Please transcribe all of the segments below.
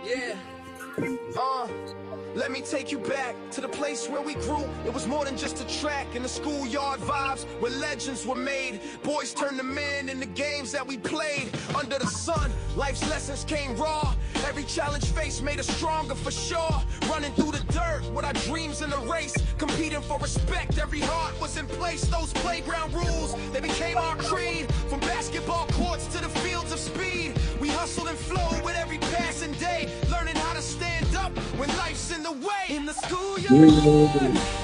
Yeah. Let me take you back to the place where we grew. It was more than just a track in the schoolyard vibes where legends were made. Boys turned to men in the games that we played. Under the sun, life's lessons came raw. Every challenge faced made us stronger for sure. Running through the dirt with our dreams in the race. Competing for respect, every heart was in place. Those playground rules, they became our creed. From basketball courts to the fields of speed. We hustled and flowed with every passing day. Learning how to stand up when life's in the way. In the schoolyard,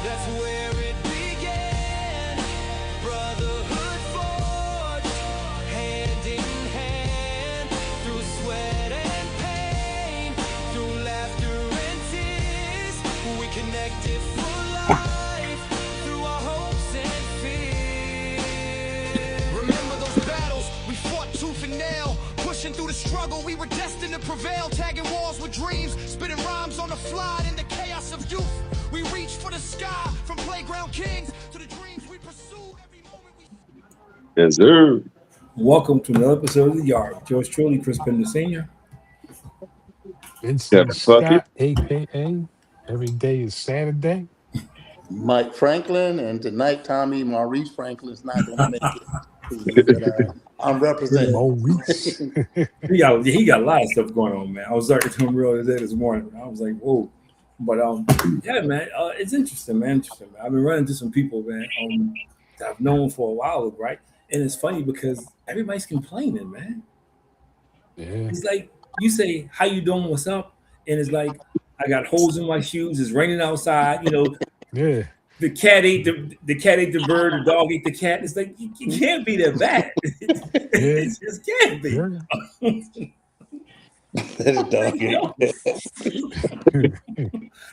that's where it began. Brotherhood forged, hand in hand. Through sweat and pain, through laughter and tears, we connected for life. Through our hopes and fears. Remember those battles we fought tooth and nail. Pushing through the struggle, we were destined to prevail. Tagging walls with dreams, spitting rhymes on the fly. In the chaos of youth, we reach for the sky. From playground kings to the dreams we pursue. Every moment we... Yes, sir. Welcome to another episode of The Yard. Yours truly, Chris Pender Sr. Kevin Vincent Puckett. Scott, aka Every Day is Saturday. Mike Franklin, and tonight Tommy Maurice Franklin's not going to make it. But, I'm representing. Maurice. He got a lot of stuff going on, man. I was talking to him earlier this morning. I was like, whoa. But yeah, man, it's interesting, man. I've been running into some people, man, that I've known for a while, right? And it's funny because everybody's complaining, man. Yeah. It's like you say, "How you doing? What's up?" And it's like, I got holes in my shoes. It's raining outside. You know. Yeah. The cat ate the bird. The dog ate the cat. It's like you can't be that bad. It just can't be.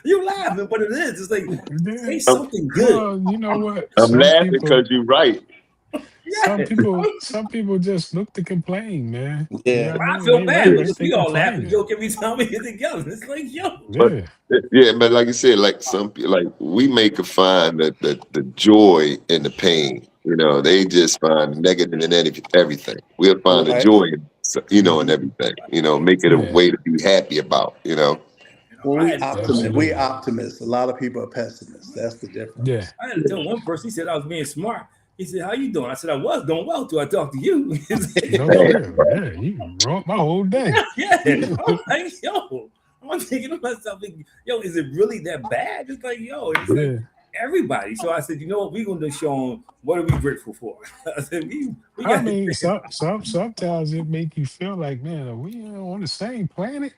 You're laughing, but it is. It's like say something good. Well, you know what? I'm laughing because you're right. Some people just look to complain, man. Yeah, you know I feel bad because we all laugh and complaining. joke every time we get together. It's like, yo. But like you said, like some people, like we may find the joy in the pain. You know, they just find negative in everything. We'll find the joy, in everything. You know, make it a way to be happy about. You know. Well, we optimists. A lot of people are pessimists. That's the difference. Yeah. I had to tell one person. He said I was being smart. He said, "How you doing?" I said, "I was doing well till I talked to you." You wrote my whole day. Yeah. I'm like, yo, I'm thinking to myself, yo, is it really that bad? It's like, yo, it's like everybody. So I said, you know what, we're gonna show them what are we grateful for. I said, I mean, sometimes it make you feel like, man, are we on the same planet?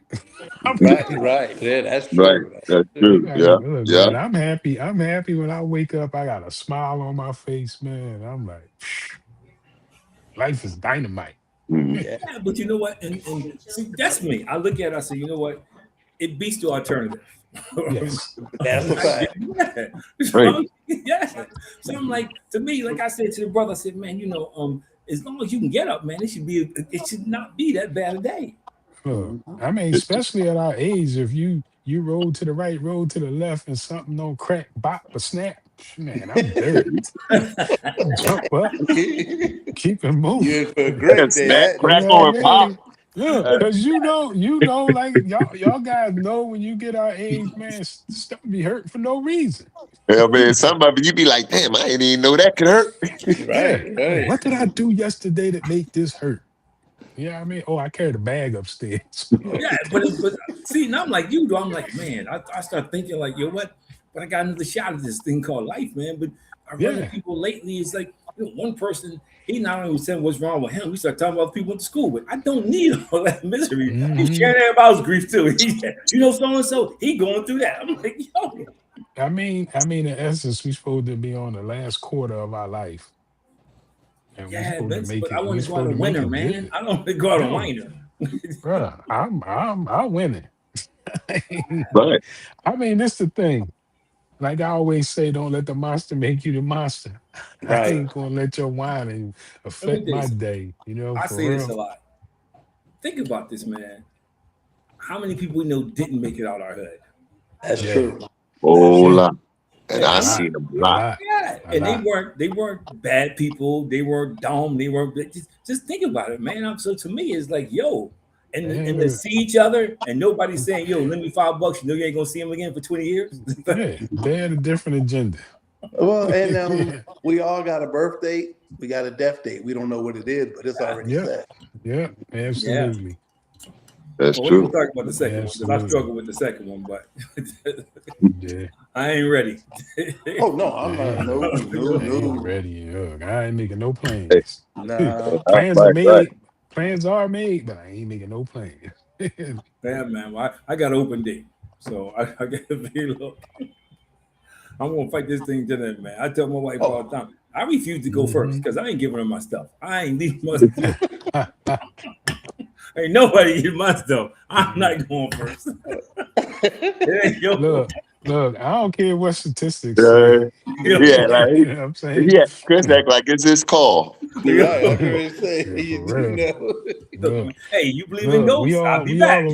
Right. Yeah, that's true. Right. That's true. Look, Yeah. Man, I'm happy when I wake up. I got a smile on my face, man. I'm like, life is dynamite. Yeah, but you know what? And see, that's me. I look at it, I say, you know what? It beats the alternative. Yes. That's a fact. Yeah. So I'm like, to me, like I said to the brother, I said, man, as long as you can get up, man, it should not be that bad a day. I mean, especially at our age, if you roll to the right, roll to the left, and something don't crack, bop, or snap, man, I'm good. Jump up, keep it moving. You're for a great day. Crack or pop. Yeah, because like y'all guys know when you get our age, man, stuff be hurt for no reason. Yeah, man, somebody you be like, damn, I didn't even know that could hurt. Right. What did I do yesterday that make this hurt? Yeah, I mean, I carried a bag upstairs. Yeah, but see, now I'm like you, though. I'm like, man, I start thinking like, yo, what? But I got another shot at this thing called life, man. But I run into people lately. It's like, one person, he not only was saying what's wrong with him, we start talking about people went to school with. I don't need all that misery. He's sharing everybody's grief too. So and so, he going through that. I'm like, yo. I mean, in essence, we supposed to be on the last quarter of our life. And yeah, but I want to go out a winner, man. I don't want to go out a whiner. Brother, I'm winning. Right. I mean, that's the thing. Like I always say, don't let the monster make you the monster. Right. I ain't gonna let your whining affect my day. I say this a lot. Think about this, man. How many people we know didn't make it out our hood? That's true. Whole lot. And I seen them a lot. Yeah, and they weren't bad people. They weren't dumb. They weren't. Just think about it, man. So to me, it's like, yo, and to see each other and nobody's saying, yo, lend me $5. You know you ain't gonna see him again for 20 years. Yeah, they had a different agenda. Well, and we all got a birth date, we got a death date. We don't know what it is, but it's already set. Yeah, absolutely. That's Well, true. we'll talk about the second one because I Absolutely. struggle with the second one, but Yeah. I ain't ready. Oh no, I'm not. I ain't ready. Look, I ain't making no Hey, plans. Nah. Plans are right. made. Plans are made, but I ain't making no plans. Yeah, man. Well, I got an open date, so I got to be look. I'm gonna fight this thing to the end, man. I tell my wife all the time, I refuse to go first because I ain't giving her my stuff. I ain't leaving my stuff. Ain't nobody eating my stuff. I'm not going first. Look, I don't care what statistics Yeah, say. yeah, like You know what I'm saying? yeah, Chris act like it's his call. Right, I was going to say, Yeah, you for do real. know. Look, Hey, you believe in look, we ghosts? I'll all be we back.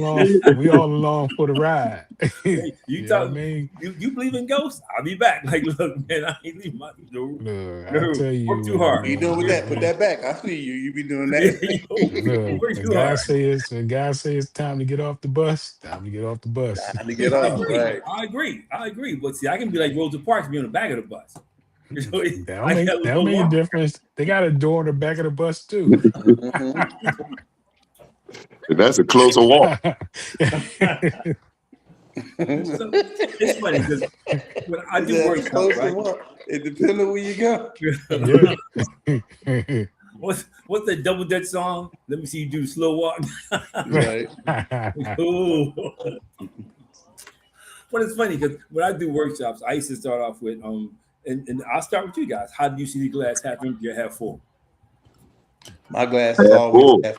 all along for the ride. You You know talk, what I mean? you believe in ghosts? I'll be back. Like, look, man, I ain't leaving my Look, I tell you work too what, hard. What you doing with that? Put that back. I see you. You be doing Yeah, that. look, work too hard. when guys say it's time to get off the bus, time to get off the bus. Time to get I off, agree. right? I agree. But see, I can be like Rosa Parks, be on the back of the bus. That don't I make, got a that don't little make a walk. difference. They got a door on the back of the bus too. And that's a closer walk. So, it's funny because when I Is do that workshops, close right? or what? It depends on where you go. Yeah. What's the double dutch song? Let me see you do the slow walk. Right. Ooh. But it's funny because when I do workshops, I used to start off with and I'll start with you guys. How do you see the glass half empty or half full? My glass is Half always full. half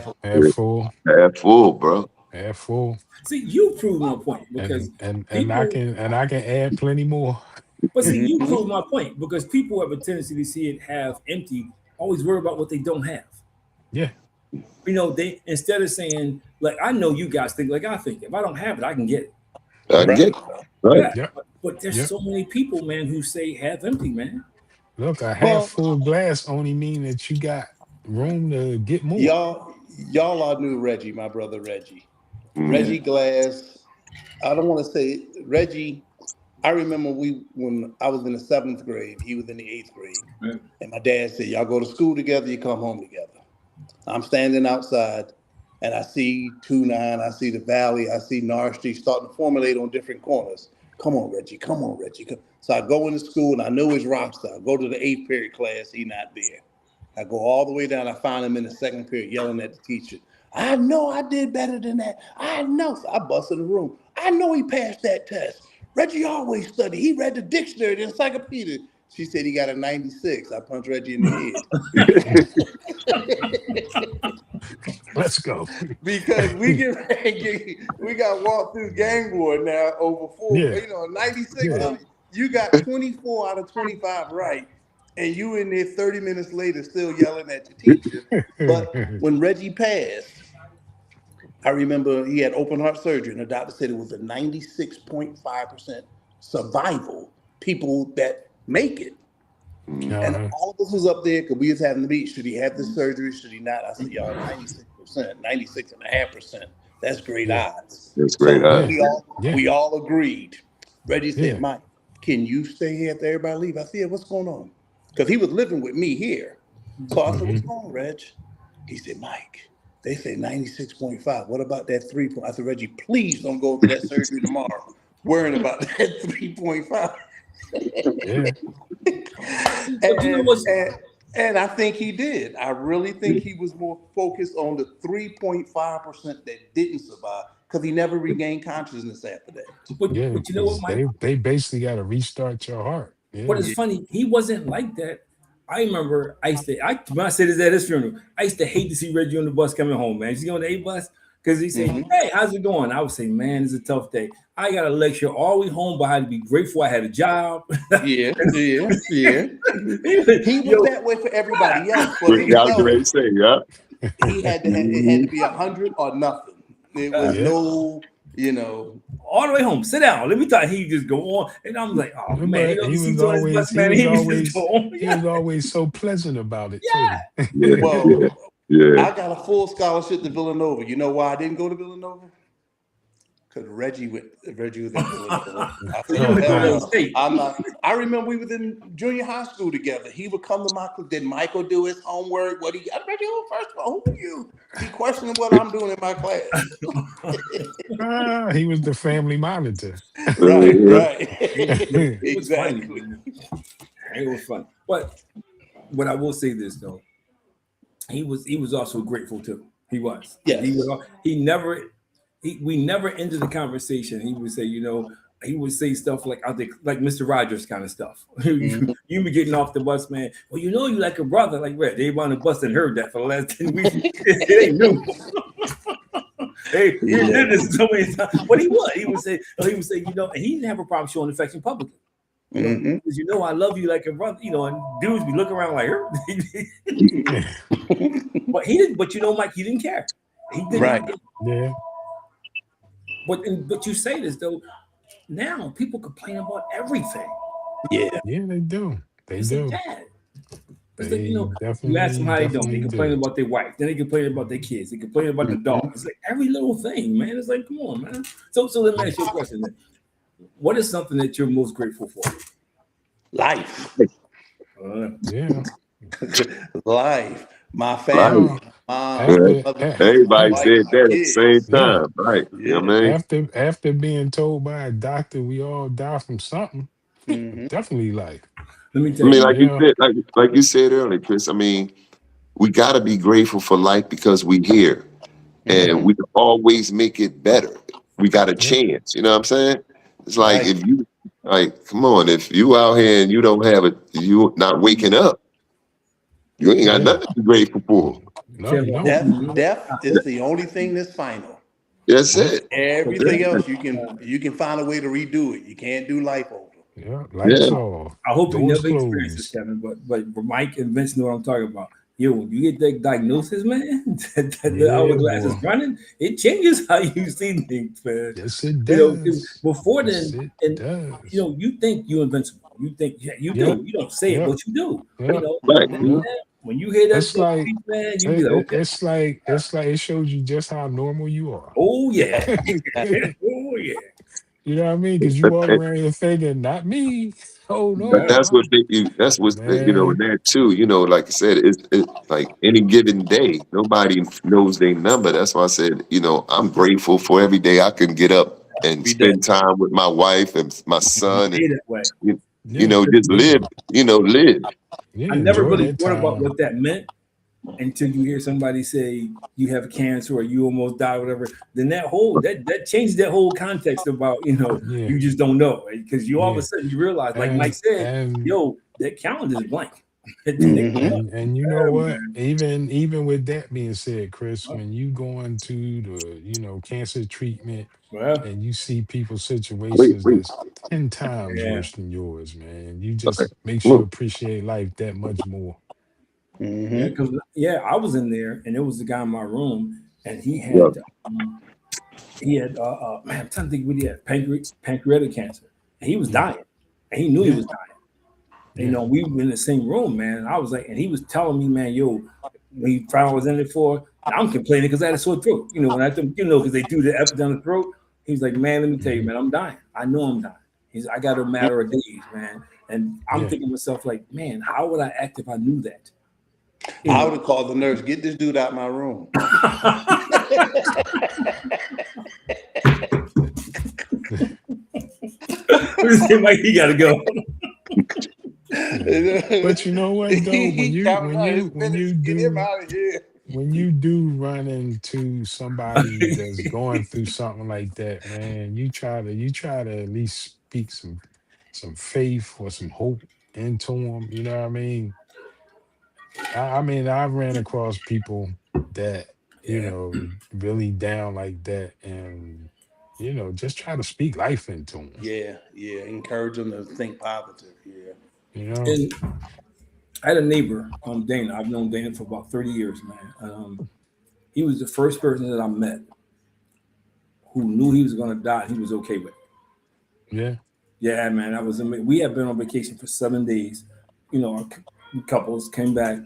full. Half full. Half full, bro. Half full. See, you prove my point because And people. I can add plenty more. But see, you prove my point because people have a tendency to see it half empty, always worry about what they don't have. Yeah. You know, they instead of saying, like, I know you guys think like I think. If I don't have it, I can get it. I can get it. Right. Yeah. Yep. But there's Yep. so many people, man, who say half empty, man. Look, a half Well, full glass only mean that you got room to get more. y'all all knew Reggie, my brother Reggie. Mhm. Reggie Glass. I don't want to say Reggie. I remember when I was in the 7th grade, he was in the 8th grade. Right. And my dad said, y'all go to school together, you come home together. I'm standing outside and I see 2-9, I see the Valley, I see North Street starting to formulate on different corners. Come on, Reggie, come on, Reggie. So I go into school and I know his rockstar. I go to the 8th period class, he not there. I go all the way down, I find him in the 2nd period yelling at the teacher. I know I did better than that. I know. So I bust in the room. I know he passed that test. Reggie always studied. He read the dictionary, the encyclopedia. She said he got a 96. I punched Reggie in the head. Let's go. Because we got walked through gang war now over 4. Yeah. You know, 96. Yeah. So you got 24 out of 25 right. And you in there 30 minutes later still yelling at your teacher. But when Reggie passed, I remember he had open heart surgery, and the doctor said it was a 96.5% survival, people that make it. And all of us was up there because we was having the meet. Should he have the surgery? Should he not? I said, y'all, 96%, 96.5%. That's great odds. That's great odds. We all agreed. Reggie said, Yeah. Mike, can you stay here after everybody leave? I said, yeah, what's going on? Because he was living with me here. So I said, what's going on, Reg? He said, Mike, they say 96.5. What about that 3 point? I said, Reggie, please don't go to that surgery tomorrow worrying about that 3.5. Yeah. And I think he did. I really think he was more focused on the 3.5% that didn't survive because he never regained consciousness after that. But you know what, Mike? They basically got to restart your heart. Yeah. But it's funny, he wasn't like that. I remember when I said this at his funeral, I used to hate to see Reggie on the bus coming home, man. He's on the 8 bus because he said, hey, how's it going? I would say, man, it's a tough day. I got a lecture all the way home, but I had to be grateful I had a job. Yeah. He was that way for everybody else. But He had to be 100 or nothing. There was no, all the way home. Sit down. Let me tell you, he just go on. And I'm like, oh man, he was always so pleasant about it. Yeah. Too. Well, Yeah. I got a full scholarship to Villanova. You know why I didn't go to Villanova? Because Reggie was at Villanova. I So said, you went to hell Ohio no. State. I'm not. I remember we was in junior high school together. He would come to my class. Did Michael do his homework? What he? I read you first of all. Who are you? He questioning what I'm doing in my class. He was the family monitor. Right, Uh-huh. right. It was funny, Exactly. man. It was fun. But I will say this though, he was also grateful too. He was. Yes. We never ended the conversation. He would say, he would say stuff like out there, like Mr. Rogers kind of stuff. Mhm. You be getting off the bus, man. Well, you like a brother, like Red. They on the bus and heard that for the last 10 weeks. They knew. Hey, we did this so many times. But he would. He would say, and he didn't have a problem showing affection publicly. Mhm. Because I love you like a brother, and dudes be looking around like her. But he didn't. But Mike, he didn't care. He didn't. Right. Yeah. But you say this though. Now people complain about everything. Yeah. Yeah, they do. They It's do. like that. It's They like, you ask them how they doing. They complain do. about their wife. Then they complain about their kids. They complain about the dog. It's like every little thing, man. It's like, come on, man. So let me ask you a question then. What is something that you're most grateful for? Life. Yeah. Life. My family. Life. After Everybody wife, said my that at the kids. same yeah. time, right? You know what I mean? After being told by a doctor we all die from something, Mhm. definitely life. Let me I tell mean, you. like you Yeah. said, like you said earlier, Chris. I mean, we got to be grateful for life because we're here, and Mhm. we can always make it better. We got a Yeah. chance. You know what I'm saying? It's like Right. if you come on, if you out here and you don't have you not waking up, you ain't got Yeah. nothing to be grateful for. No, Kev, you I hope don't. you Death is the only thing that's final. That's Yeah. it. Everything else you can find a way to redo it. You can't do life over. Yeah. Yeah. Lights off. I hope you Doors never experience this, closed. Kevin. But Mike and Vince know what I'm talking about. Yo, when you get that diagnosis, man, that the Yeah, hourglass is boy. running, it changes how you see things, man. Yes, it 'Cause does. before Yes, then, it and does. you think you're invincible. You think, yeah, you Yep. do. You don't say it, Yep. but you do. Yep. Right. And Yep. when you hear that It's stuff, like man, you be like, okay, it's like it shows you just how normal you are. oh yeah, You oh yeah. know what I mean? Because you walk around here thinking, not me. Oh But no, that's what that's what man. that too. Like I said, it's like any given day, nobody knows their number. That's why I said, I'm grateful for every day I can get up and Every day. spend time with my wife and my son, Stay and that way. Yeah, just yeah, live. Live. yeah. I never Enjoy really that thought about time. what that meant until you hear somebody say you have cancer or you almost die, whatever. Then that changed that whole context about Yeah, you just don't know, because you all of a yeah. sudden you realize, like Mike And said, and yo, that calendar is blank. Mhm. and you know what? Even with that being said, Chris, when you go into the cancer treatment Well, and you see people's Wait, situations wait. that's 10 times yeah, worse than yours, man, you Okay. just makes you Look. appreciate life that much more. yeah, Mhm. because I was in there and there was a guy in my room and he Yeah. had man, I'm trying to think what he had, pancreatic cancer, and he was Yeah, dying, and he knew he yeah, was dying. yeah, We were in the same room, man. And I was like, and he was telling me, man, yo, when he found I was in it for, and I'm complaining because I had a sore throat. When I think, because they do the up down the throat. He was like, man, let me tell you, mhm, man, I'm dying. I know I'm dying. I got a matter of days, man. And I'm yeah. thinking to myself, like, man, how would I act if I knew that? I would have called the nurse. Get this dude out my room. Mike, he gotta go. But you know what though, when He you counting when out you his when minutes. you Get him do out of here. when you do run into somebody that's going through something like that, man, you try to at least speak some faith or some hope into them. You know what I mean? I mean, I ran across people that Yeah, really down like that, and just try to speak life into them. Yeah, yeah. Encourage them to think positive. Yeah. You know? and I had a neighbor, Dana. I've known Dana for about 30 years, man. He was the first person that I met who knew he was going to die. And he was okay with it. Yeah, Yeah, man, that was amazing. We had been on vacation for 7 days. Our couples came back,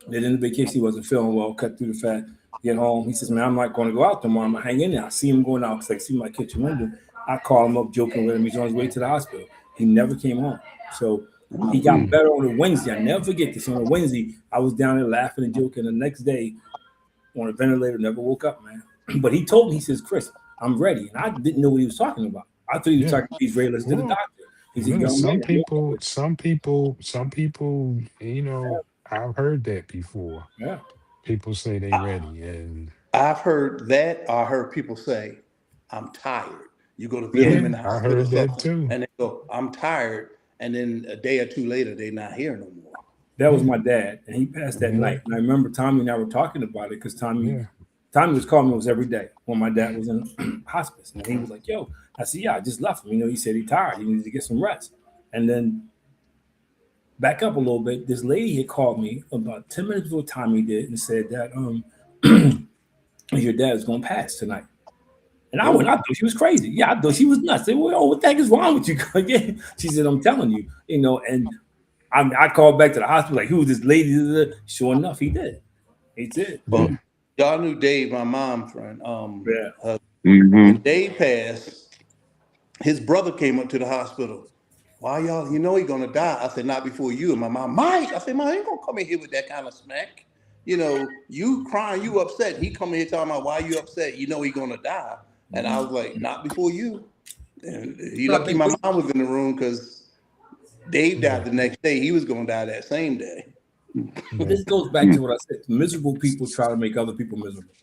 Then in the vacation, he wasn't feeling well. Cut through the fat. Get home. He says, "Man, I'm not going to go out tomorrow. I'm gonna hang in there." I see him going out because I see my kitchen window. I call him up, joking with him. He's on his way to the hospital. He never came home. So he got better on a Wednesday. I never forget this. On a Wednesday, I was down there laughing and joking. The next day, on a ventilator, never woke up, man. But he told me, he says, "Chris, I'm ready." And I didn't know what he was talking about. I thought he was talking he's ready to the doctor. He's a young some man. people, you know, I've heard that before. Yeah. People say they ready, and I've heard that. I heard people say, "I'm tired." You go to visit them in yeah, the I hospital or heard that something, too. and they go, "I'm tired," and then a day or two later, they're not here no more. That was my dad, and he passed that night. And I remember Tommy and I were talking about it because Tommy was calling me almost every day when my dad was in hospice. And he was like, "Yo," I said, "Yeah, I just left him. You know, he said he's tired. He needs to get some rest." And then back up a little bit, this lady had called me about 10 minutes before Tommy did and said that your dad is going to pass tonight. And I thought she was crazy. Yeah, I thought she was nuts. I said, "Well, what the heck is wrong with you?" Yeah. She said, "I'm telling you, you know," and I called back to the hospital, like, "Who was this lady?" Sure enough, he did. He did. Well, y'all knew Dave, my mom's friend. Yeah. When Dave passed, his brother came up to the hospital. "Why y'all? You know he's gonna die." I said, "Not before you." And my mom, "Mike," I said, "Mom, ain't gonna come in here with that kind of smack. You know, you crying, you upset. He come in here talking about why you upset. You know he's gonna die." And I was like, "Not before you." And he lucky my mom was in the room because Dave died the next day. He was gonna die that same day. But this goes back to what I said. Miserable people try to make other people miserable.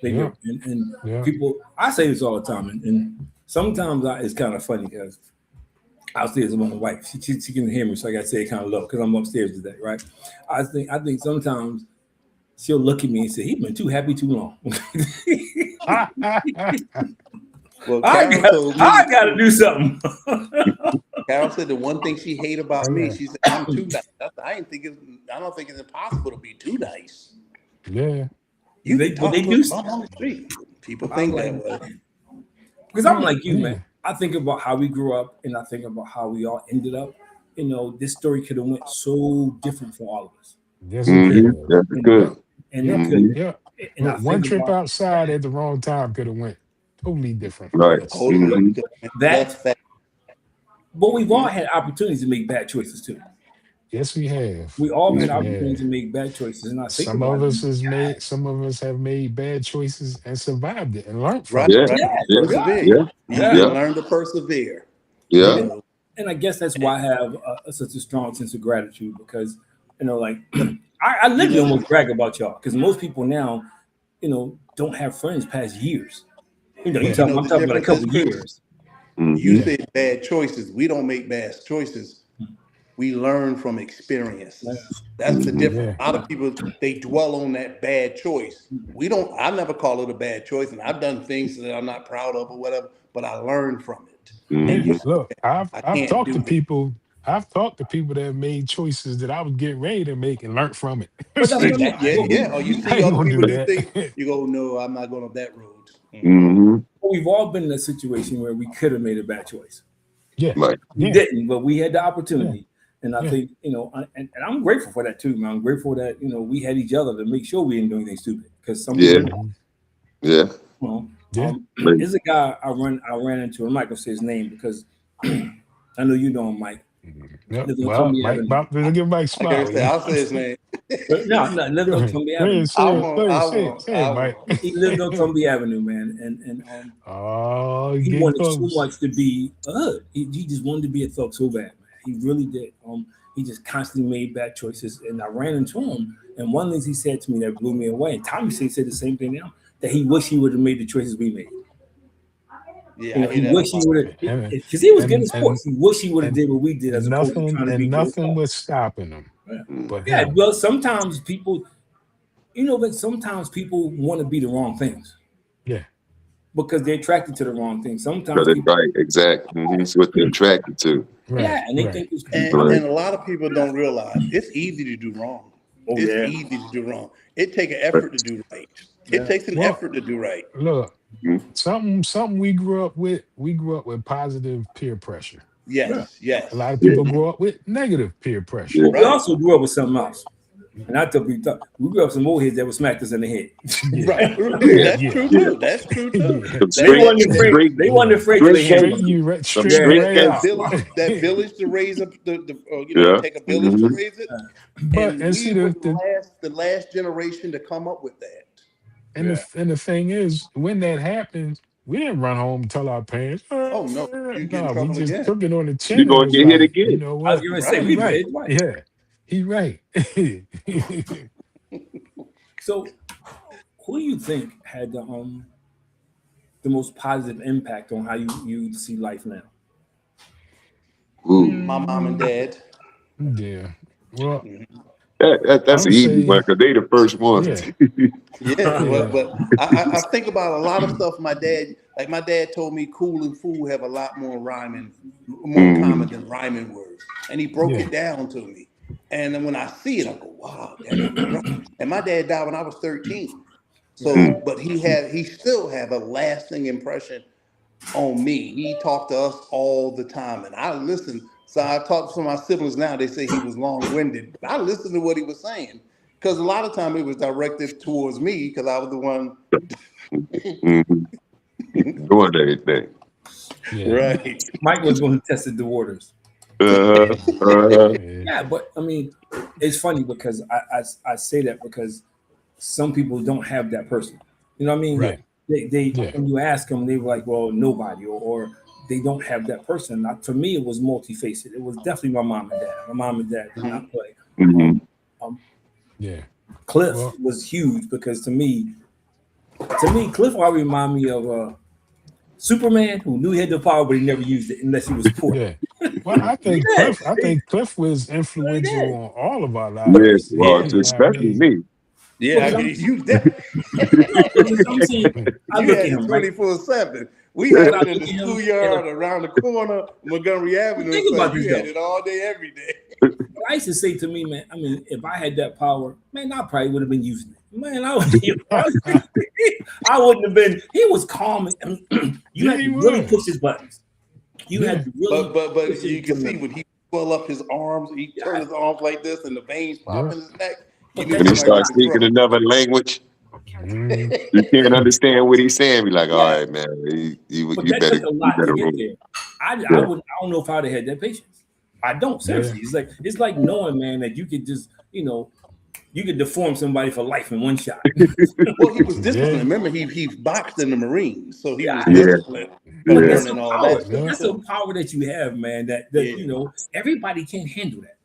They do. And people, I say this all the time, and sometimes it's kind of funny because upstairs with my wife. She can hear me, so I got to say it kind of low because I'm upstairs today, right? I think sometimes she'll look at me and say, "He's been too happy too long." Well, I got to do something. Carol said the one thing she hated about me, she said, "I'm too nice." I don't think it's impossible to be too nice. Yeah. You they do on the street. People think that way. Because I'm like you, man. I think about how we grew up, and I think about how we all ended up. You know, this story could have went so different for all of us. Yes, it could. That's good. And it could. Yeah. And one trip outside at the wrong time could have went totally different. Right. That's fact. But we've all had opportunities to make bad choices too. Yes, we have. We all had opportunities to make bad choices, and I think some of us have made bad choices and survived it and learned from it. Yeah. Learn to persevere. Yeah. And I guess that's why I have such a strong sense of gratitude because, you know, like I literally almost brag about y'all because most people now, you know, don't have friends past years. You know, I'm talking about a couple of years. You said bad choices. We don't make bad choices. We learn from experience. That's the difference. A lot of people, they dwell on that bad choice. I never call it a bad choice, and I've done things that I'm not proud of or whatever, but I learned from it. And look, I've talked to people. I've talked to people that have made choices that I was getting ready to make and learned from it. Or you see other people do things, you go, "No, I'm not going on that road." We've all been in a situation where we could have made a bad choice. Yeah, we didn't, but we had the opportunity. And I think, you know, and I'm grateful for that too, man. I'm grateful that, you know, we had each other to make sure we didn't do anything stupid. Because some people, there's a guy I ran into, I'm not gonna say his name because I know you know him, Mike. Well, Mike, look at Mike smile. I'll say his name. No, live on Tumby Avenue. Say Mike. He lived on Tumby Avenue, man, and he wanted so much to be a hood. He just wanted to be a thug so bad, man. He really did. He just constantly made bad choices, and I ran into him. And one of the things he said to me that blew me away, and Tommy said the same thing now, that he wished he would have made the choices we made. Yeah, you know, he wished he would have, because he was good in sports. He wished he would have did what we did as opposed to trying to be nothing was stopping him. But well, sometimes people, you know, but sometimes people want to be the wrong things. Yeah. Because they're attracted to the wrong things. Sometimes people, right, exactly. It's what they're attracted to. Yeah, and they think it's and a lot of people don't realize it's easy to do wrong. It's easy to do wrong. It takes an effort to do right. It takes an effort to do right. Look, something we grew up with. We grew up with positive peer pressure. Yes. A lot of people grew up with negative peer pressure. We also grew up with something else. And I tell people, we grew up some old heads that would smack us in the head. Right. That's true too. That's true too. They wasn't afraid. They wasn't afraid to lay hands on you. Straight right out. That village to raise up take a village to raise it. But And see we were the last generation to come up with that. And the thing is, when that happens, we didn't run home and tell our parents. Oh no, you get in No, we trouble just again. took it on the chin. You're gonna get hit again. You know what? I was going to say, we right. did. Right. Yeah, he's right. So, who do you think had the most positive impact on how you see life now? Ooh. My mom and dad. Yeah. Well, that's an easy one because they the first ones. Yeah, but I think about a lot of stuff my dad told me cool and fool have a lot more common than rhyming words. And he broke it down to me. And then when I see it, I go, wow, right. And my dad died when I was 13. So, but he still had a lasting impression on me. He talked to us all the time and I listened. So I talked to my siblings now, they say he was long-winded. But I listened to what he was saying. Because a lot of time it was directed towards me because I was the one doing everything. Yeah. Right. Mike was going to test the waters. Yeah, but I mean, it's funny because I say that because some people don't have that person. You know what I mean? Right. They when you ask them, they were like, well, nobody, or they don't have that person. For me, it was multifaceted. It was definitely my mom and dad. My mom and dad did not play. Cliff was huge because to me, Cliff always reminded me of Superman who knew he had the power, but he never used it unless he was poor. Yeah. Well, I think Cliff was influential on all of our lives. Yeah, well, especially me. Yeah, I can use that. You had it 24/7. We had it in the schoolyard, around the corner, Montgomery Avenue. Think about you had it all day, every day. I used to say to me, man, I mean, if I had that power, man, I probably would have been using it. Man, I wouldn't have been. He was calm. You had to really push his buttons. You had to really. But you can see when he swell up his arms, he turn his arms like this, and the veins pop in his neck. When he starts speaking another language, you can't understand what he's saying. Be like, all right, man, you better took a lot to get there. I don't know if I'd have had that patience. I don't, seriously. It's like knowing, man, that you could just, you could deform somebody for life in one shot. Well, he was disciplined. Remember, he boxed in the Marines, so he was disciplined. That's a power that you have, man. That everybody can't handle that.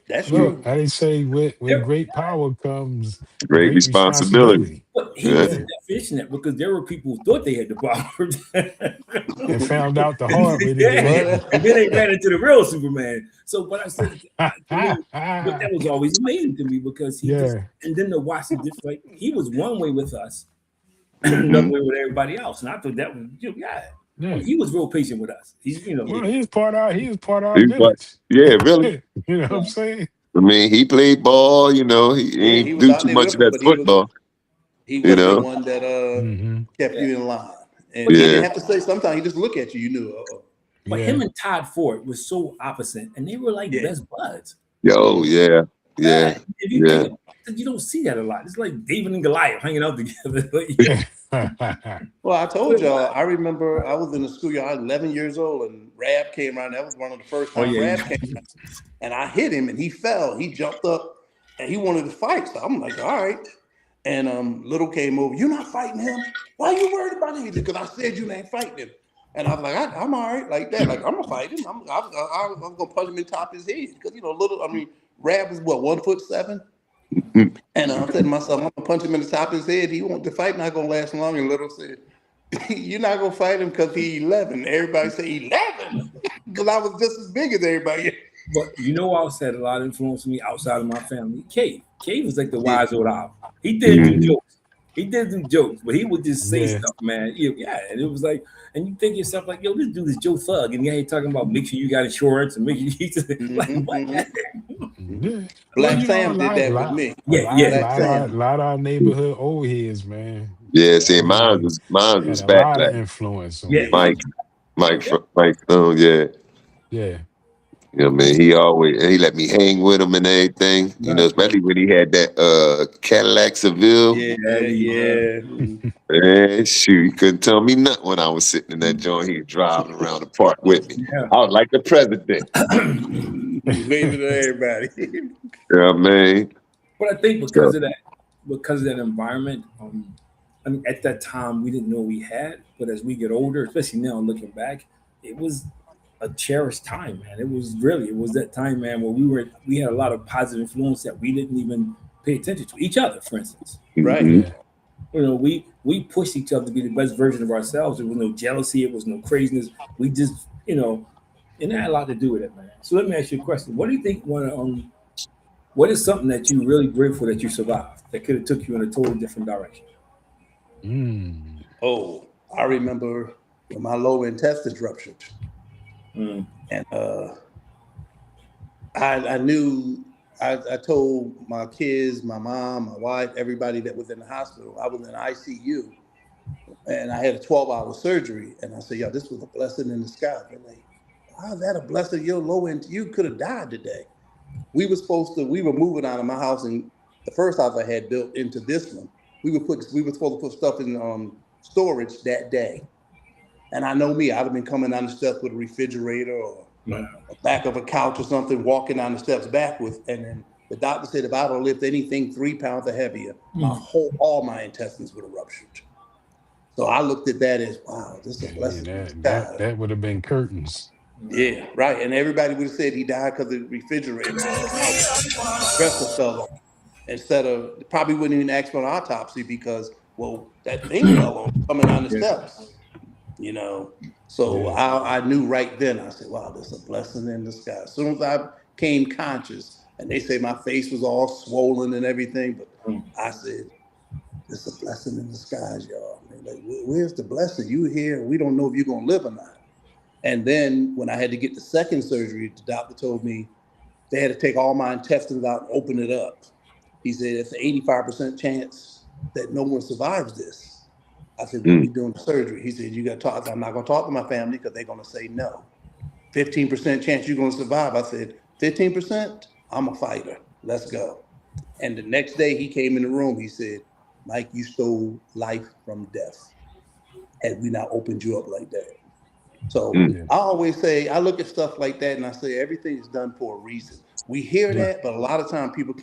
That's true. I didn't say with great power comes great responsibility. But he wasn't that fortunate because there were people who thought they had the power and found out the hard way. And then they ran into the real Superman. So, but I said, but that was always amazing to me because and then to watch it, like he was one way with us, another way with everybody else, and I thought that was he was real patient with us. He was part of our village. Yeah, really. You know what I'm saying? I mean, he played ball. He ain't do too much of that football. He was the one that kept you in line. And he didn't have to say. Sometimes he just look at you. You knew. But him and Todd Ford was so opposite, and they were like best buds. If you think you don't see that a lot. It's like David and Goliath hanging out together. Well, I told y'all, I remember I was in the schoolyard, I was 11 years old, and Rab came around. That was one of the first times Rab came around. And I hit him, and he fell. He jumped up, and he wanted to fight. So I'm like, all right. And Little came over. You're not fighting him? Why are you worried about him? Because I said you ain't fighting him. And I was like, I'm all right like that. Like, I'm going to fight him. I'm going to punch him in top of his head. Because, Rab was, 1'7"? And I said to myself, I'm gonna punch him in the top of his head. The fight not gonna last long. And Little said, "You're not gonna fight him because he's 11." Everybody say 11 because I was just as big as everybody. But who else had a lot of influence on me outside of my family? Cave was like the wise old owl. He did do jokes, but he would just say stuff, man. And it was like, and you think to yourself like, yo, this dude is Joe Thug, and he talking about make sure you got insurance and make sure you like what? Black Sam did that with me. A lot of our neighborhood old heads, man. Yeah, see, mine was back. A lot of influence on Mike. Yeah. You know, man, he let me hang with him and everything. You know, Right. especially when he had that Cadillac Seville. Yeah, Yeah, yeah. yeah. Man, shoot, he couldn't tell me nothing when I was sitting in that joint. He was driving around the park with me. Yeah. I was like the president. Waving at everybody. You know what I mean? But I think So, because of that environment, I mean, at that time we didn't know we had, but as we get older, especially now looking back, it was a cherished time, man. It was that time, man, where we had a lot of positive influence that we didn't even pay attention to each other, for instance. Right. mhm. Yeah. You know, we pushed each other to be the best version of ourselves. There was no jealousy, it was no craziness. We just, and that had a lot to do with it, man. So let me ask you a question. What do you think what is something that you really grateful that you survived that could have took you in a totally different direction? Mm. Oh, I remember when my lower intestines ruptured. Mm. And I knew, I told my kids, my mom, my wife, everybody that was in the hospital, I was in ICU and I had a 12-hour surgery. And I said, yo, this was a blessing in the sky. They're like, how is that a blessing? You're low end, you could have died today. We were moving out of my house, and the first house I had built into this one. We were supposed to put stuff in storage that day. And I know me, I'd have been coming down the steps with a refrigerator or Wow. a back of a couch or something, walking down the steps backwards. And then the doctor said if I don't lift anything 3 pounds or heavier, all my intestines would have ruptured. So I looked at that as, wow, this is a Yeah, blessing in that disguise. would have been curtains. Yeah, right. And everybody would have said he died because the refrigerator or the couch, the dresser fell on. Instead of, probably wouldn't even ask for an autopsy because, well, that thing fell on coming down the Yeah. steps, you know. So Yeah. I knew right then, I said, wow, this is a blessing in disguise. As soon as I came conscious, and they say my face was all swollen and everything, but Mm. I said, this is a blessing in disguise, y'all. And they're like, where's the blessing? You here, we don't know if you're going to live or not. And then when I had to get the second surgery, the doctor told me they had to take all my intestines out and open it up. He said, it's an 85% chance that no one survives this. I said, when Mm. we doing the surgery? He said, you got to talk. I'm not going to talk to my family because they're going to say no. 15% chance you're going to survive. I said, 15%? I'm a fighter. Let's go. And the next day he came in the room. He said, Mike, you stole life from death. Had we not opened you up like that. So Mm. Yeah. I always say, I look at stuff like that and I say, everything is done for a reason. We hear Yeah. that, but a lot of times people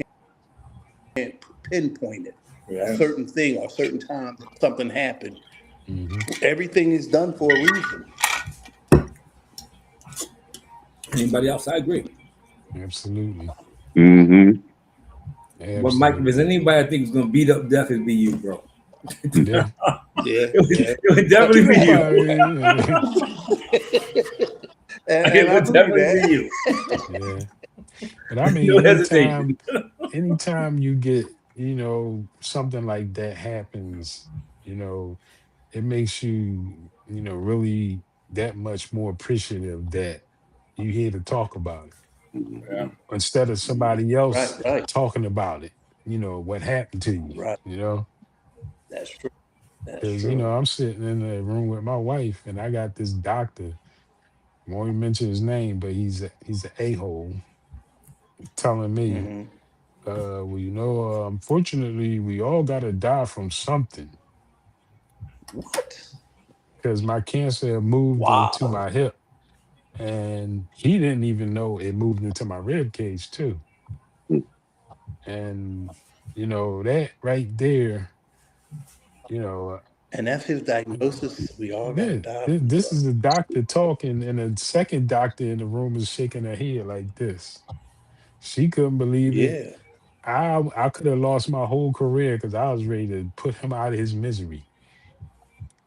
can't pinpoint it. A Yeah. certain thing or a certain time that something happened. Hmm. Everything is done for a reason. Anybody else? I agree. Absolutely. Mhm. But Mike, if there's Absolutely. anybody I think is gonna beat up death, it'd be you, bro. Yeah. Yeah, yeah. It would But definitely you be know you. and It I would believe definitely be that. you. Yeah. But I mean, No hesitation. anytime you get, something like that happens, you know, it makes you, really that much more appreciative that you here to talk about it Yeah. Mhm. instead of somebody Right, else right, talking about it, what happened to you, right. you know? That's true. That's Because, true. I'm sitting in the room with my wife and I got this doctor, I won't even mention his name, but he's an a-hole telling me, Hmm. well, unfortunately, we all got to die from something What? because my cancer moved into Wow. my hip, and he didn't even know it moved into my rib cage too. Mm. And that right there, you know, And that's his diagnosis. We all got to yeah, die from this is something. the doctor talking, and the second doctor in the room is shaking her head like this. She couldn't believe it. Yeah. I could have lost my whole career because I was ready to put him out of his misery.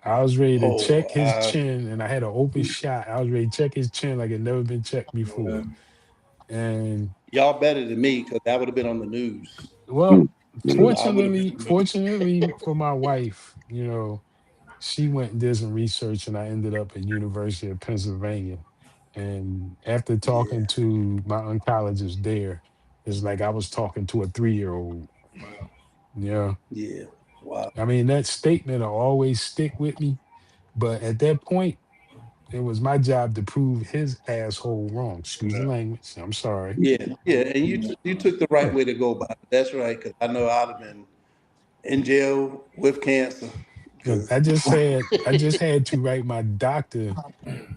I was ready to Oh, check his chin, and I had an open shot. I was ready to check his chin like it never been checked Yeah. before. And y'all better than me because that would have been on the news. Mm. well, Mhm. I would have fortunately, been. fortunately for my wife, she went and did some research, and I ended up at University of Pennsylvania. And after talking Yeah. to my oncologist there, it's like I was talking to a 3-year-old. Wow. Yeah, Yeah. Wow. I mean that statement will always stick with me. But at that point, it was my job to prove his asshole wrong. Excuse the language. I'm sorry. Yeah, and you took the right Yeah. way to go about it. That's right, because I know I'd have been in jail with cancer. Look, Because I just had to write my doctor,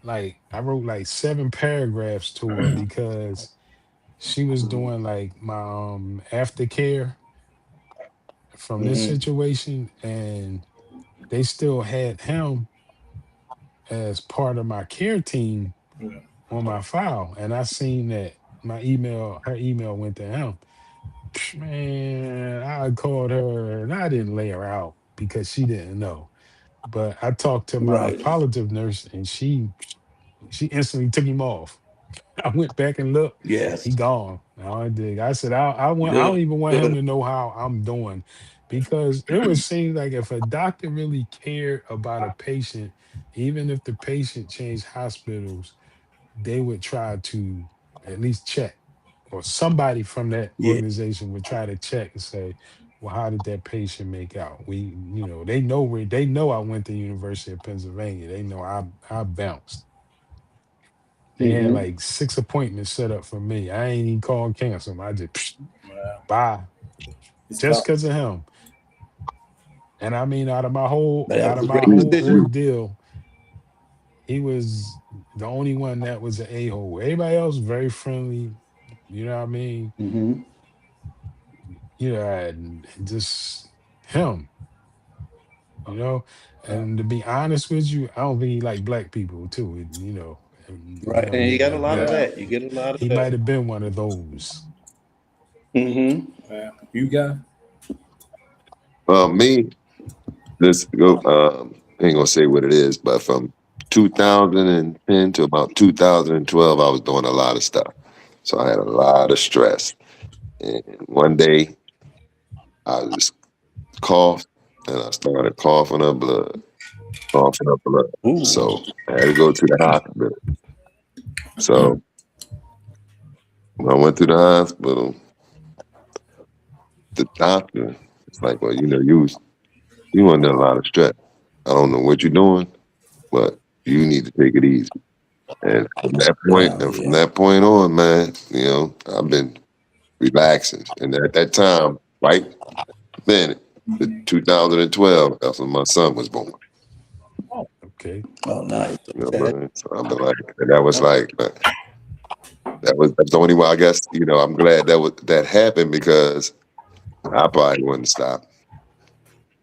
like I wrote like 7 paragraphs to her because she was doing like my aftercare from this situation, and they still had him as part of my care team on my file. And I seen that her email went to him. Man, I called her and I didn't lay her out because she didn't know. But I talked to my right, palliative nurse and she instantly took him off. I went back and looked. yes, He gone. I dig. I said I don't good, even want him good, to know how I'm doing, because it would seem like if a doctor really cared about a patient, even if the patient changed hospitals, they would try to at least check, or somebody from that yeah, organization would try to check and say, well, how did that patient make out? They know they know I went to University of Pennsylvania. They know I bounced. They had like 6 appointments set up for me. I ain't even called cancel 'em. I just Wow. bye, It's just tough. because of him. And I mean, that out was of a my great whole decision. ordeal, he was the only one that was an a-hole. Everybody else very friendly. You know what I mean? Mm-hmm. And just him. You know. And to be honest with you, I don't think he like black people too. And we Right, gonna and you leave it got a at lot of that. Yeah. that. You get a lot of He might that. have been one of those. Mm-hmm. Yeah. You got Me, let's go. I ain't gonna say what it is, but from 2010 to about 2012, I was doing a lot of stuff. So I had a lot of stress. And one day I just coughed and I started coughing up blood. Ooh. So I had to go to the hospital. So when I went to the hospital, the doctor was like, well, you under a lot of stress. I don't know what you're doing, but you need to take it easy. Oh From yeah. that point on, man, I've been relaxing. And at that time, right then, the 2012, that's when my son was born. Okay. Oh, nice. You know Okay. what I mean? So I've been like, and that was like, that's the only way, I guess. I'm glad that happened, because I probably wouldn't stop.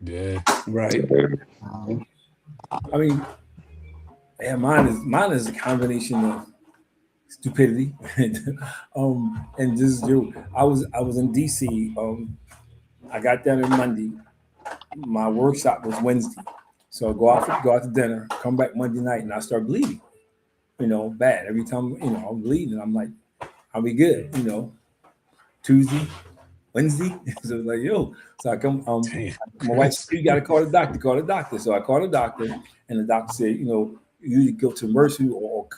Yeah. Right. I mean, yeah, mine is a combination of stupidity and just I was in DC. I got there on Monday. My workshop was Wednesday. So I go out to dinner, come back Monday night, and I start bleeding. Bad. Every time, I'm bleeding, I'm like, I'll be good, Tuesday, Wednesday. So it's like, yo. So I come, Damn. my wife said, you got to call the doctor. So I called the doctor, and the doctor said, you need to go to emergency or,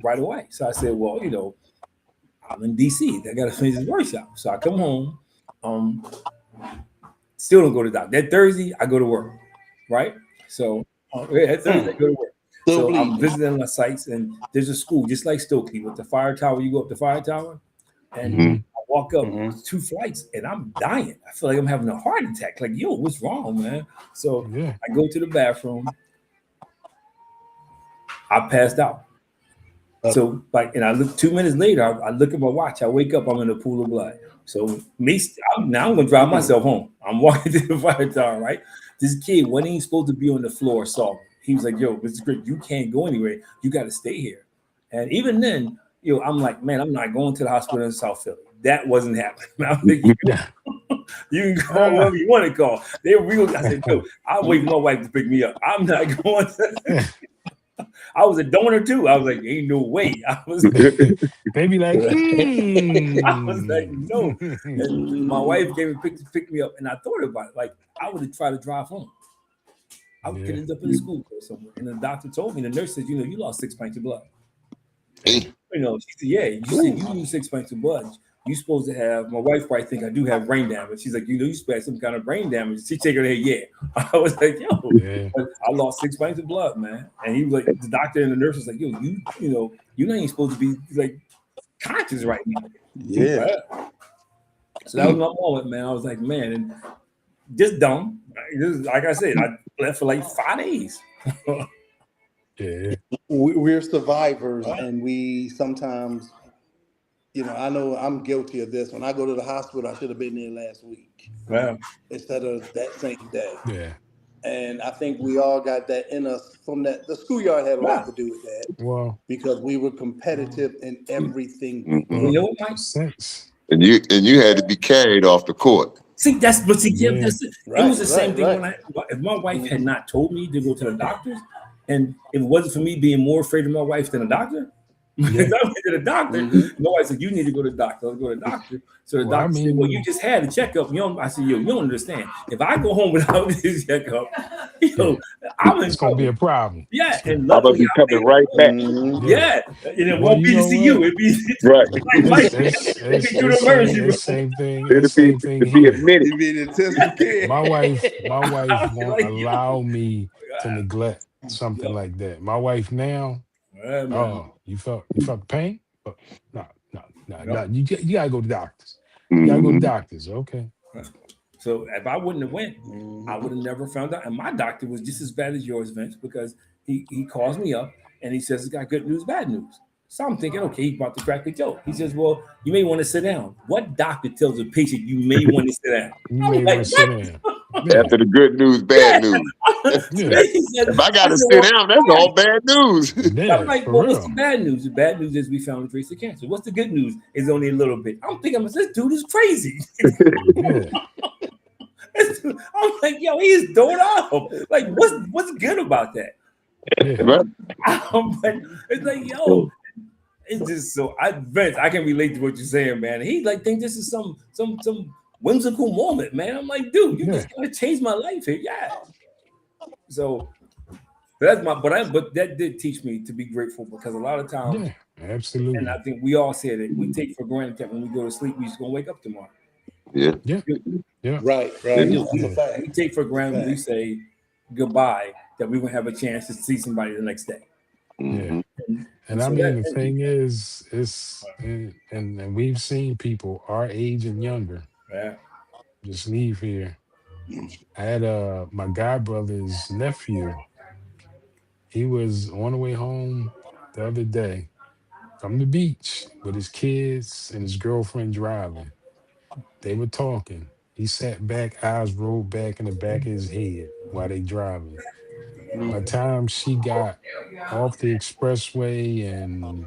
right away. So I said, well, I'm in DC. I got to finish this workshop. So I come home, um, still don't go to the doctor. That Thursday, I go to work, right? So that Thursday, I go to work. Still So I'm bleeding. visiting my sites, and there's a school just like Stokely with the fire tower. You go up the fire tower, and Hmm. Hmm. I walk up Mm-hmm. 2 flights, and I'm dying. I feel like I'm having a heart attack. Like, yo, what's wrong, man? So Yeah. I go to the bathroom. I passed out. So and I look 2 minutes later. I look at my watch. I wake up. I'm in a pool of blood. So now I'm gonna drive myself home. I'm walking to the fire tower. Right. This kid, when he's supposed to be on the floor, saw me. He was like, "Yo, Mr. Chris, you can't go anywhere. You got to stay here." And even then, I'm like, "Man, I'm not going to the hospital in South Philly. That wasn't happening." I'm like, Yeah. you can call Ah. whoever you want to call. They were real. I said, "No, I'll wait for my wife to pick me up. I'm not going to." I was a donor too. I was like, "Ain't no way." They be like, I was like, "No." And my Mm-hmm. wife came and picked me up, and I thought about it. Like, I would have tried to drive home. I could yeah. end up in a school or somewhere. And the doctor told me, the nurse said, you lost 6 pints of blood. Damn. She said, yeah. You said you lose 6 pints of blood. you supposed to have, my wife probably think I do have brain damage. She's like, you know, you supposed to have some kind of brain damage. She take her head, yeah. I was like, yo, Yeah. I lost 6 pints of blood, man. And he was like, the doctor and the nurse was like, yo, you know, you're not even supposed to be like conscious right now. Yeah. So that was my moment, man. I was like, man, and just dumb. Like I said, I left for like 5 days. Yeah. We're survivors, and we sometimes, you know I'm guilty of this. When I go to the hospital, I should have been there last week instead of that same day. Yeah. And I think we all got that in us from that. The schoolyard had a lot to do with that. Well, because we were competitive in everything we Mm-hmm. did. You know what, Mike? Sense. And you had to be carried off the court. See, that's it was the same thing when if my wife had not told me to go to the doctors, and if it wasn't for me being more afraid of my wife than a doctor, because I went to the doctor, my wife said, you need to go to the doctor. I'll go to the doctor. So the doctor said, well, you just had a checkup. I said, yo, you don't understand. If I go home without this checkup, it's gonna be a problem. Yeah, and I'm gonna be coming right back. Yeah, and it won't be to see you. It'd be right. Same thing. It'd be a minute. It'd be an intensive care. My wife won't allow me to neglect something like that. My wife now. Oh, you felt the pain? Oh, no. You gotta go to doctors. You gotta go to doctors. Okay. So if I wouldn't have went, I would have never found out. And my doctor was just as bad as yours, Vince, because he calls me up and he says, "It's got good news, bad news." So I'm thinking, okay, he's about to crack a joke. He says, "Well, you may want to sit down." What doctor tells a patient you may want to sit down? You may want to sit down. After the good news, bad news. If I got to sit down, that's all bad news. I'm like, well, what's the bad news? The bad news is we found a trace of cancer. What's the good news? It's only a little bit. I'm thinking, this dude is crazy. I'm like, yo, he is doing up. Like, what's good about that? But it's like, yo, it's just so Vince, I can relate to what you're saying, man. He like think this is some whimsical moment, man. I'm like, dude, you just gotta change my life here. Yeah. So that's but that did teach me to be grateful, because a lot of times, absolutely. And I think we all say that we take for granted that when we go to sleep, we're just gonna wake up tomorrow. Yeah. Right. That's a fact. We take for granted when we say goodbye that we're gonna have a chance to see somebody the next day. Yeah. And I mean, the thing is, and we've seen people our age and younger just leave here. I had my godbrother's nephew. He was on the way home the other day from the beach with his kids and his girlfriend driving. They were talking. He sat back, eyes rolled back in the back of his head while they driving. By the time she got off the expressway and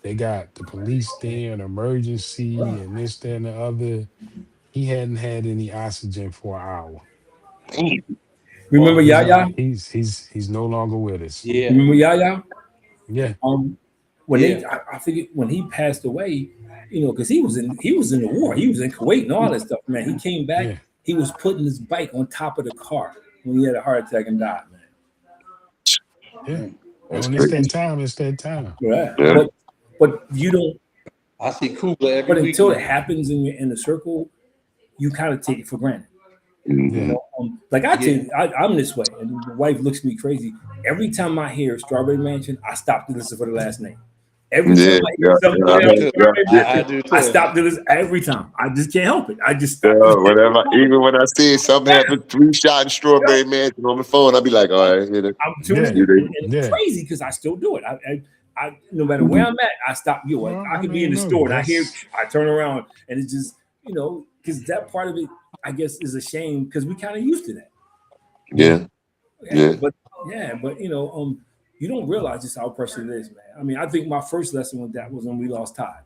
they got the police there, an emergency, and this, that, and the other, he hadn't had any oxygen for an hour. Remember Yaya? He's no longer with us. Yeah. Remember Yaya? Yeah. I figured when he passed away, because he was in the war, he was in Kuwait and all that stuff, man. He came back, he was putting his bike on top of the car when he had a heart attack and died, man. Yeah. When it's that time. Yeah. But you don't. I see Kugler every But week. until it happens in the circle, you kind of take it for granted. Like I'm this way, and the wife looks at me crazy. Every time I hear Strawberry Mansion, I stop to listen for the last name. Every time I hear something I do too. I stop to listen every time. I just can't help it. I just stop. Even when I see something happen, 3 shot Strawberry Mansion on the phone, I'll be like, all right, I'm tuning in. And it's crazy because I still do it. I no matter where I'm at, I stop. I could be in the store and I turn around and it's just because that part of it, I guess, is a shame because we kind of used to that. But you don't realize just how precious it is, man. I mean, I think my first lesson with that was when we lost Todd.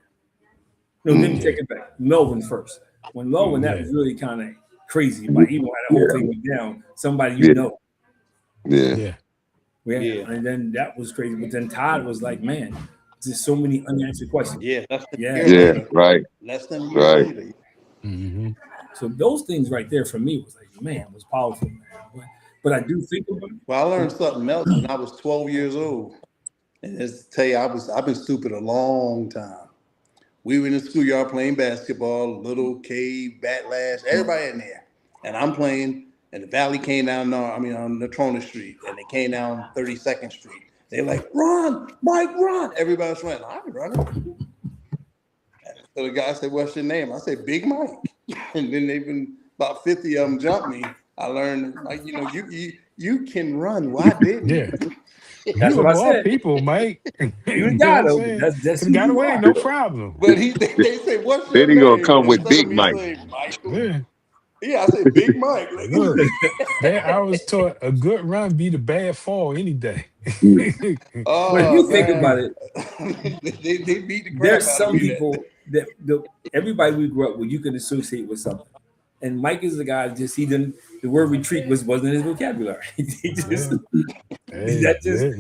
No, let me take it back. Melvin first. When Melvin, that was really kind of crazy. Like even when the whole thing went down, somebody and then that was crazy. But then Todd was like, man, there's so many unanswered questions. Right. Less than a year later. Mm-hmm. So those things right there for me was like, man, was powerful, man. But I do think about it. Well, I learned something else when I was 12 years old. And I've been stupid a long time. We were in the schoolyard playing basketball, Little, Cave, Batlash, everybody in there. And I'm playing, and the Valley came down, on Natrona Street, and they came down 32nd Street. They're like, run, Mike, run. Everybody's running. I'm running. So the guy said, what's your name? I said, Big Mike. And then they've been about 50 of them jumped me. I learned, like, you can run. Why didn't you? That's you what I of all said. people, Mike. You got know him. what I'm saying? That's Could've got away, no problem. But they say, what's your Then he name? gonna come with Instead of Big me Mike. saying Michael. Yeah. Yeah, I said Big Mike. Like, Look, I was taught a good run beat a bad fall any day. But if you think about it, they beat the crap there's out some of me people that everybody we grew up with, you can associate with something. And Mike is the guy. Just the word retreat wasn't his vocabulary. He just Hey, that just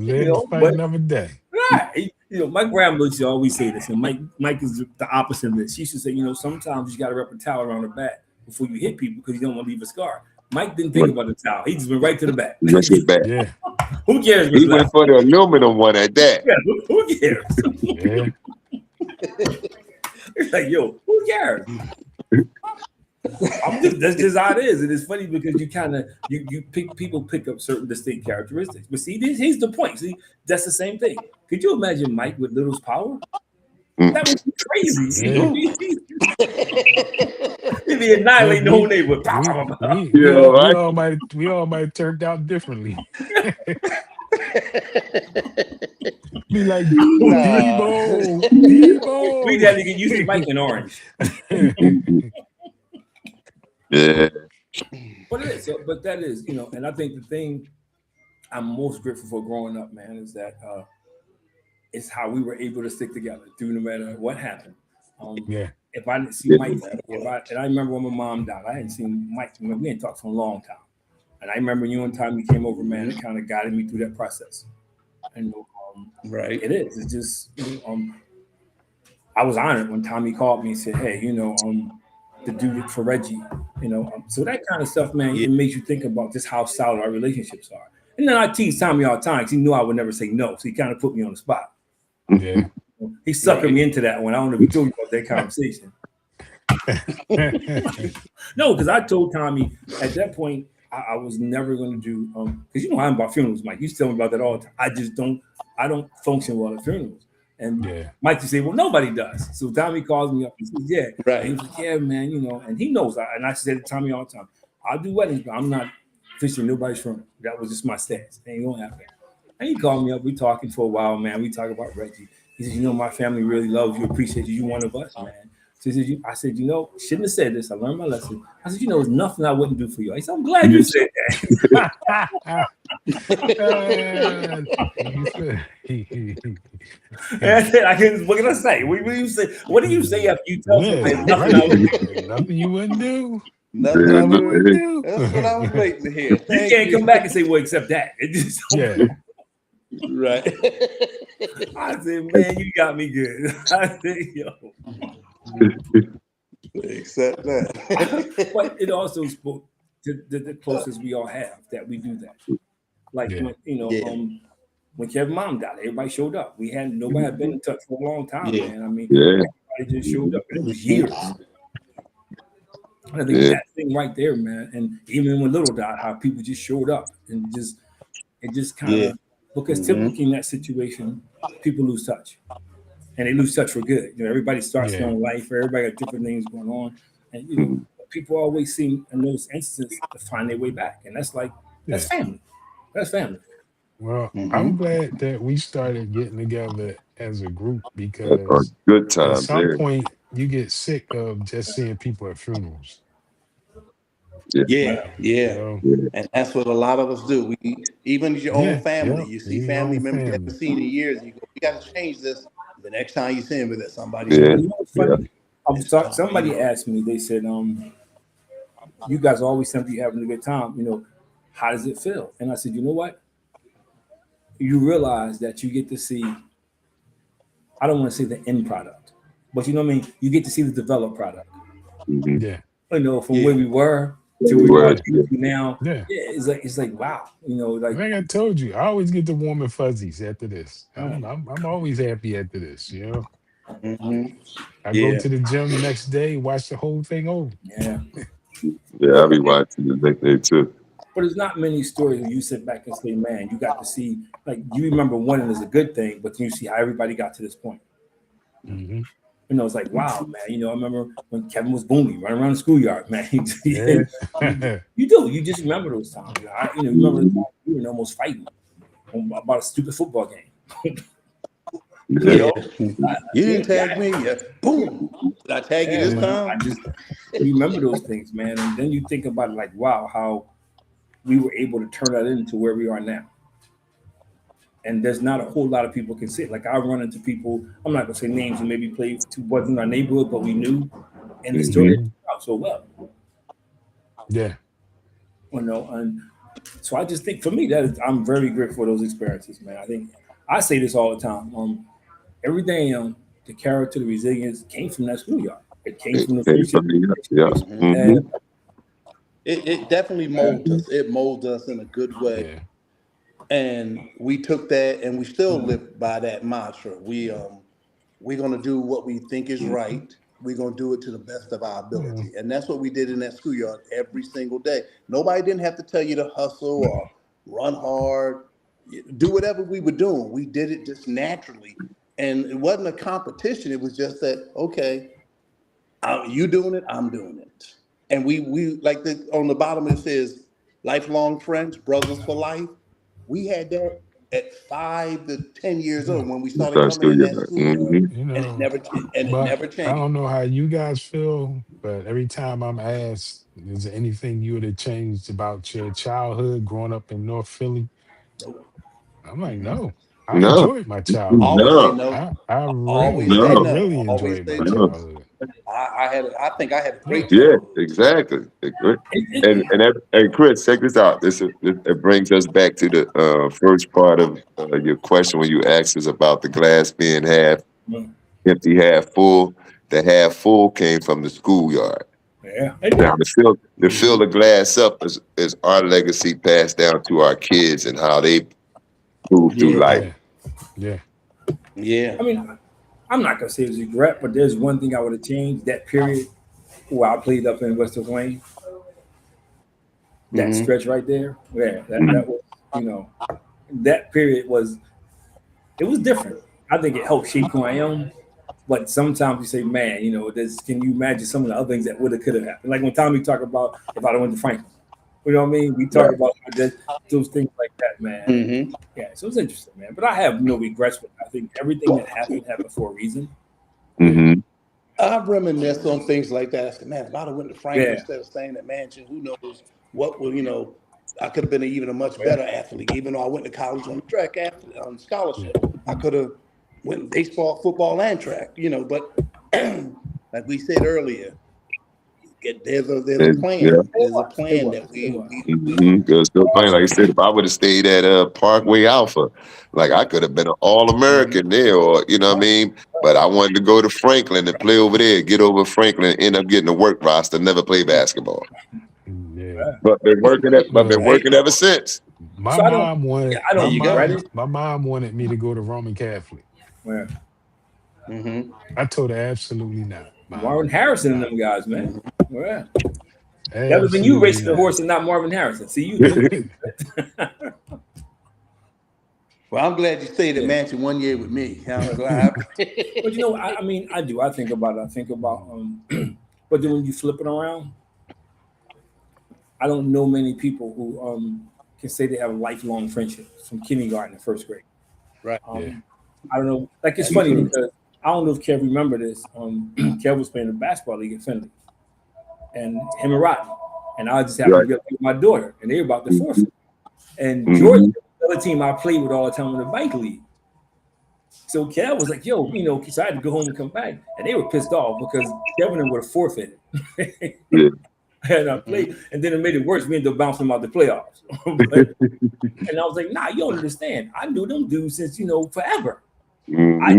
fight but another day. right. My grandmother used to always say this, and Mike is the opposite of this. She used to say, sometimes you got to wrap a towel around the back before you hit people because you don't want to leave a scar. Mike didn't think about the towel. He just went right to the back. Let's get back. Yeah. Who cares? He went for the aluminum one at that. Yeah, who cares? Yeah. It's like, yo, who cares? That's just how it is. And it's funny because people pick up certain distinct characteristics. But see, here's the point. See, that's the same thing. Could you imagine Mike with Little's power? That would be crazy. He'd be annihilating the whole neighborhood. We all might have turned out differently. Be like Debo. We definitely can use Mike in orange. Yeah. But it is. But that is, and I think the thing I'm most grateful for growing up, man, is that it's how we were able to stick together through no matter what happened. If I didn't see Mike, and I remember when my mom died, I hadn't seen Mike. We hadn't talked for a long time. And I remember you one time you came over, man, it kind of guided me through that process. And right, it is. It's just I was honored when Tommy called me and said, "Hey, to do it for Reggie." So that kind of stuff, man, it makes you think about just how solid our relationships are. And then I tease Tommy all the time because he knew I would never say no, so he kind of put me on the spot. Yeah, he suckered me into that one. I don't know if he told you about that conversation. No, because I told Tommy at that point I was never going to do because I'm about funerals, Mike. You tell me about that all the time. I don't function well at funerals. And Mike just say, well, nobody does. So Tommy calls me up and says, yeah. Right. And he was like, yeah, man, and he knows. And I said to Tommy all the time, I'll do weddings, but I'm not officially nobody's funeral. That was just my stance. Ain't gonna happen. And he called me up. We talking for a while, man. We talk about Reggie. He said, my family really loves you, appreciate you. You one of us, man. So he said, I said, shouldn't have said this. I learned my lesson. I said, there's nothing I wouldn't do for you. I said, I'm glad you said that. And I said, what can I say? What do you say? What do you say after you tell somebody nothing I would do? Nothing you wouldn't do? Nothing I wouldn't do. That's what I was waiting to hear. You can't come back and say, well, except that. It just Right. I said, man, you got me good. I said, yo. Accept that. But it also spoke to the closest we all have that we do that. Like when Kevin's mom died, everybody showed up. Nobody had been in touch for a long time, man. I mean, everybody just showed up. It was years. I think that thing right there, man. And even when Little died, how people just showed up and it just kind of because typically in that situation, people lose touch. And they lose touch for good. Everybody starts their own life. Everybody got different things going on, and people always seem in those instances to find their way back, and that's family. That's family. Well, I'm glad that we started getting together as a group because good time at some there. point you get sick of just seeing people at funerals. And that's what a lot of us do. Even your own family, you see family members you haven't seen in years, you go, we got to change this. The next time you see him with somebody. Somebody asked me, they said, you guys always seem to be having a good time. How does it feel? And I said, you know what? You realize that you get to see, I don't want to say the end product, but you know what I mean? You get to see the developed product. Yeah. From where we were to where we are now. Yeah. It's like wow. Like I told you, I always get the warm and fuzzies after this. I'm always happy after this, I go to the gym next day, watch the whole thing over. Yeah. Yeah, I'll be watching the next day too. But there's not many stories where you sit back and say, man, you got to see, like, you remember winning is a good thing, but you see how everybody got to this point. Mm-hmm. You know, it's like, wow, man. You know, I remember when Kevin was booming, running around the schoolyard, man. Yeah. You do. You just remember those times. You know, remember the time you were almost fighting about a stupid football game. You know, You didn't tag me. Yeah. Boom. Did I tag you this man, time? I just remember those things, man. And then you think about it like, wow, how we were able to turn that into where we are now. And there's not a whole lot of people can say it. Like I run into people, I'm not gonna say names, who maybe played two boys in our neighborhood, but we knew, and the story turned out so well. Yeah. You know, and so I just think for me I'm very grateful for those experiences, man. I think I say this all the time. Everything, the character, the resilience came from that schoolyard. It came from the friendship. Yeah. And It definitely molds us. It molds us in a good way. Yeah. And we took that and we still live by that mantra. We're gonna do what we think is right. We're gonna do it to the best of our ability. And that's what we did in that schoolyard every single day. Nobody didn't have to tell you to hustle or run hard, do whatever we were doing. We did it just naturally. And it wasn't a competition. It was just that, okay, you doing it, I'm doing it. And we like on the bottom it says lifelong friends, brothers for life. We had that at 5 to 10 years old when we started coming in that schoolyard, You know, and it never changed. I don't know how you guys feel, but every time I'm asked, is there anything you would have changed about your childhood growing up in North Philly? I'm like, no. I No. enjoyed my childhood. Always say No. no. I Always really, say I no. really Always enjoyed say my no. childhood. I think I had a great Yeah, childhood. exactly. And Chris, check this out. It brings us back to the first part of your question when you asked us about the glass being half empty, half full. The half full came from the schoolyard. yeah. Now to fill the glass up is our legacy passed down to our kids and how they move through life. Yeah. Yeah. I mean, I'm not gonna say it's regret, but there's one thing I would have changed. That period where I played up in West Wayne, that stretch right there, yeah, that was, you know, that period was different. I think it helped shape who I am. But sometimes you say, man, you know, can you imagine some of the other things that could have happened? Like when Tommy talked about if I'd have went to Franklin. You know what I mean? We talk about those things like that, man. Yeah, so it's interesting, man. But I have no regrets with it. I think everything that happened for a reason. Mm-hmm. I reminisce on things like that. I said, man, if I'd have went to Franklin instead of staying at Mansion, who knows what will, I could have been even a much better athlete. Even though I went to college on track athlete on scholarship, I could have went baseball, football, and track. But like we said earlier, there's a plan. Yeah. There's a plan that we Because still playing, like I said, if I would have stayed at Parkway Alpha, like I could have been an All-American there, or you know what I mean. But I wanted to go to Franklin and play over there, get over Franklin, end up getting a work roster, never play basketball. Yeah. But been working ever since. My mom wanted. I don't regret it. My mom wanted me to go to Roman Catholic. Yeah. I told her absolutely not. Marvin Harrison and them guys, man. Yeah. Absolutely That was when you racing the horse and not Marvin Harrison. See you. Well, I'm glad you stayed at Mansion 1 year with me. I'm glad. But you know, I mean, I do. I think about it. I think about, but then when you flip it around, I don't know many people who can say they have a lifelong friendship from kindergarten to first grade. Right. I don't know. Like it's funny because I don't know if Kev remember this. Kev was playing the basketball league at Finley, and him and Rodney, and I just happened to be up with my daughter, and they were about to forfeit. And Georgia, the other team I played with all the time in the bike league. So Kev was like, "Yo, because I had to go home and come back," and they were pissed off because Kevin would have forfeited. And I played, and then it made it worse. We ended up bouncing them out the playoffs. And I was like, "Nah, you don't understand. I knew them dudes since forever. I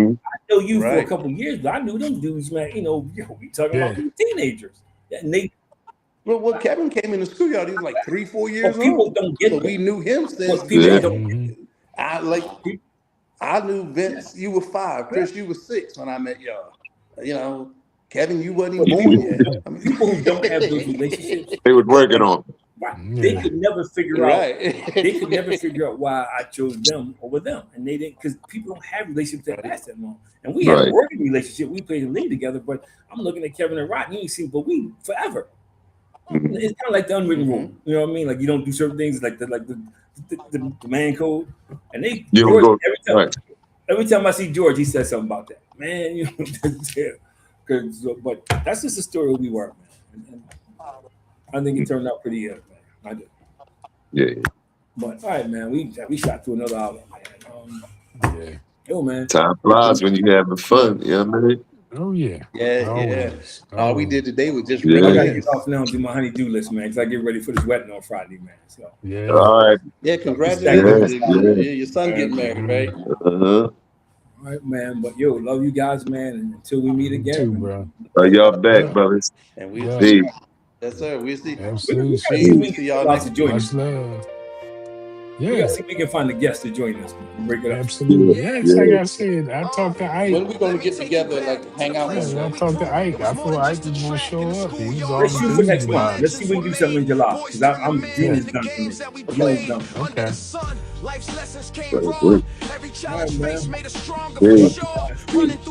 know you for a couple of years, but I knew them dudes, man. We talking about teenagers. And they. Well, Kevin came in the schoolyard. He was like 3-4 years old. People don't get so we knew him since. People don't. I knew Vince, you were 5. Chris, you were 6 when I met y'all. You know, Kevin, you wasn't even born yet. I mean, People who don't have those relationships, They was working on it. right? They Yeah. could never figure out. right. They could never figure out why I chose them over them, and they didn't, because people don't have relationships that last that long. And we had Right. a working relationship. We played the league together, but I'm looking at Kevin and Rod. You ain't seen, but we forever. Mhm. It's kind of like the unwritten rule. You know what I mean? Like you don't do certain things, like the man code. And they You don't George, go right. every time I see George, he says something about that. Man, you know, but that's just the story we were, man. And I think it turned out pretty good, man. I did. Yeah. But all right, man, we shot through another hour, man. Yeah. Yo, man. Time flies when you having fun. You know what I mean? Oh yeah. Yeah. Always. All we did today was just Yeah. I gotta reminisce. get off now and do my honey-do list, man, because I get ready for this wedding on Friday, man. So Yeah. All right. Yeah, congratulations. Yes, Your son getting married, right? Uh-huh. all right, man. But yo, love you guys, man. And until we meet You again, too, man. bro. Y'all back, Yeah. brothers. And we'll Yeah. see. Peace. Yes, sir. We'll see. Absolutely. We gotta see if we See can y'all get next to join Much us. love. We Yeah. gotta see if we can find a guest to join us, man. Break it up. Absolutely. Yeah. Yes, like I said, I talked to Ike. When we gonna get together, like hang out one Yeah, I day? talked to Ike. I thought Ike was gonna show up. He was all Let's shoot for next enthused month. about it. Let's see if we can do something in July. Because I'm June Yeah. is done for me. June is done. Okay. Life's lessons came Right, wrong. right. Every challenge All right, faced man. made us stronger Yeah. for sure. Running through